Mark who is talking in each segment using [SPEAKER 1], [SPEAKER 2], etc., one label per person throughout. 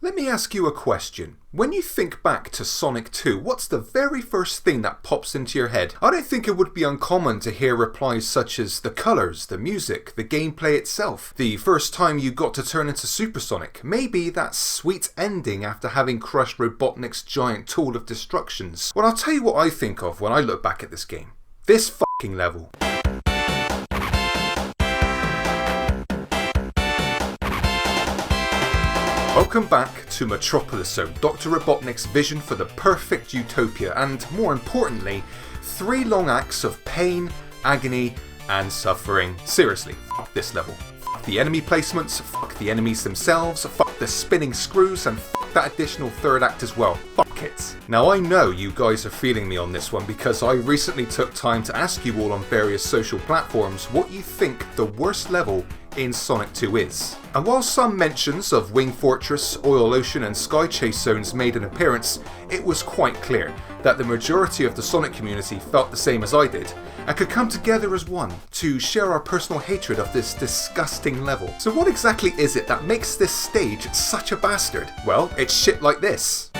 [SPEAKER 1] Let me ask you a question. When you think back to Sonic 2, what's the very first thing that pops into your head? I don't think it would be uncommon to hear replies such as the colours, the music, the gameplay itself, the first time you got to turn into Super Sonic, maybe that sweet ending after having crushed Robotnik's giant tool of destructions. Well, I'll tell you what I think of when I look back at this game. This fucking level. Welcome back to Metropolis Zone, Dr. Robotnik's vision for the perfect utopia, and more importantly, 3 long acts of pain, agony, and suffering. Seriously, fuck this level. Fuck the enemy placements, fuck the enemies themselves, fuck the spinning screws, and fuck that additional third act as well. Fuck it. Now I know you guys are feeling me on this one because I recently took time to ask you all on various social platforms what you think the worst level in Sonic 2 is. And while some mentions of Wing Fortress, Oil Ocean and Sky Chase zones made an appearance, it was quite clear that the majority of the Sonic community felt the same as I did, and could come together as one to share our personal hatred of this disgusting level. So what exactly is it that makes this stage such a bastard? Well, it's shit like this.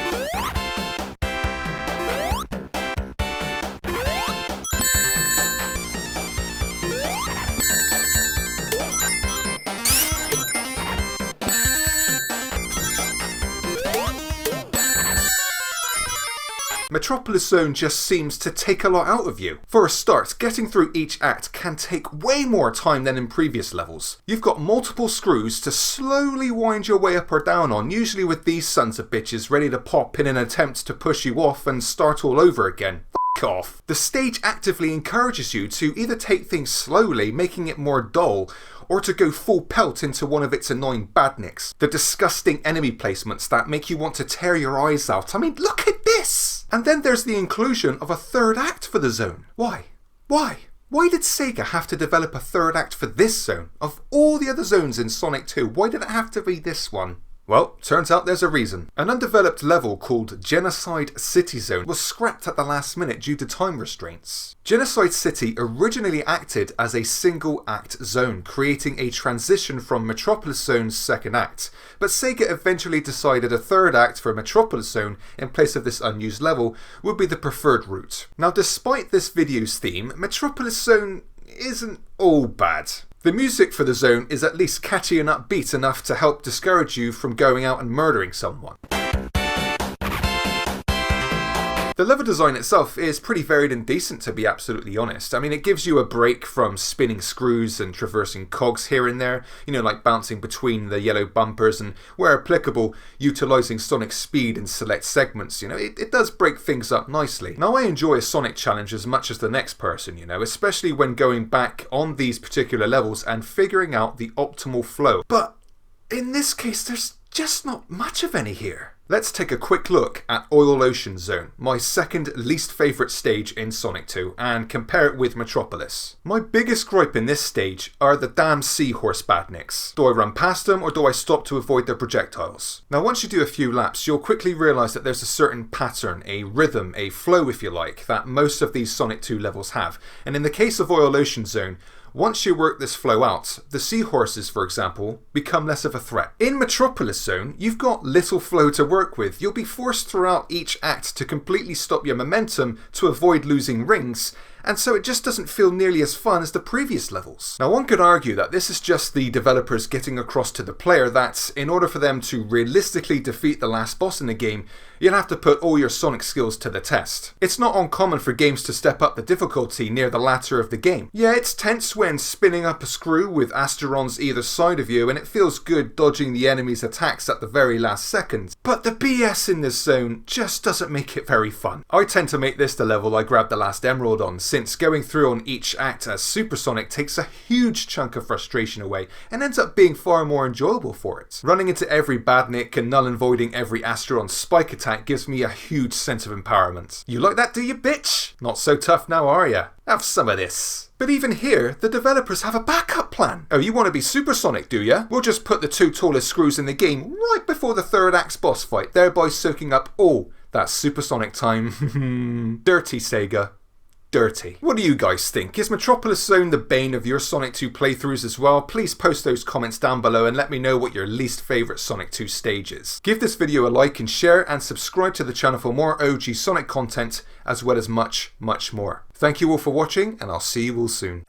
[SPEAKER 1] Metropolis Zone just seems to take a lot out of you. For a start, getting through each act can take way more time than in previous levels. You've got multiple screws to slowly wind your way up or down on, usually with these sons of bitches ready to pop in an attempt to push you off and start all over again. F*** off. The stage actively encourages you to either take things slowly, making it more dull, or to go full pelt into one of its annoying badniks. The disgusting enemy placements that make you want to tear your eyes out. I mean, look at this! And then there's the inclusion of a third act for the zone. Why? Why? Why did SEGA have to develop a third act for this zone? Of all the other zones in Sonic 2, why did it have to be this one? Well, turns out there's a reason. An undeveloped level called Genocide City Zone was scrapped at the last minute due to time restraints. Genocide City originally acted as a single act zone, creating a transition from Metropolis Zone's second act, but SEGA eventually decided a third act for Metropolis Zone in place of this unused level would be the preferred route. Now, despite this video's theme, Metropolis Zone isn't all bad. The music for the zone is at least catchy and upbeat enough to help discourage you from going out and murdering someone. The level design itself is pretty varied and decent, to be absolutely honest. I mean, it gives you a break from spinning screws and traversing cogs here and there, you know, like bouncing between the yellow bumpers and, where applicable, utilising Sonic's speed in select segments. You know, it does break things up nicely. Now, I enjoy a Sonic challenge as much as the next person, you know, especially when going back on these particular levels and figuring out the optimal flow. But in this case, there's just not much of any here. Let's take a quick look at Oil Ocean Zone, my second least favourite stage in Sonic 2, and compare it with Metropolis. My biggest gripe in this stage are the damn seahorse badniks. Do I run past them or do I stop to avoid their projectiles? Now, once you do a few laps, you'll quickly realise that there's a certain pattern, a rhythm, a flow if you like, that most of these Sonic 2 levels have, and in the case of Oil Ocean Zone, once you work this flow out, the seahorses, for example, become less of a threat. In Metropolis Zone, you've got little flow to work with. You'll be forced throughout each act to completely stop your momentum to avoid losing rings, and so it just doesn't feel nearly as fun as the previous levels. Now, one could argue that this is just the developers getting across to the player that, in order for them to realistically defeat the last boss in the game, you'll have to put all your Sonic skills to the test. It's not uncommon for games to step up the difficulty near the latter of the game. Yeah, it's tense when spinning up a screw with Asterons either side of you, and it feels good dodging the enemy's attacks at the very last second. But the BS in this zone just doesn't make it very fun. I tend to make this the level I grabbed the last emerald on, since going through on each act as Super Sonic takes a huge chunk of frustration away and ends up being far more enjoyable for it. Running into every badnik and null and voiding every Asteron spike attack gives me a huge sense of empowerment. You like that, do you, bitch? Not so tough now, are ya? Have some of this. But even here, the developers have a backup plan. Oh, you want to be Super Sonic, do ya? We'll just put the 2 tallest screws in the game right before the third act's boss fight, thereby soaking up all that Super Sonic time. Dirty SEGA. dirty. What do you guys think? Is Metropolis Zone the bane of your Sonic 2 playthroughs as well? Please post those comments down below and let me know what your least favourite Sonic 2 stage is. Give this video a like and share, and subscribe to the channel for more OG Sonic content as well as much more. Thank you all for watching, and I'll see you all soon.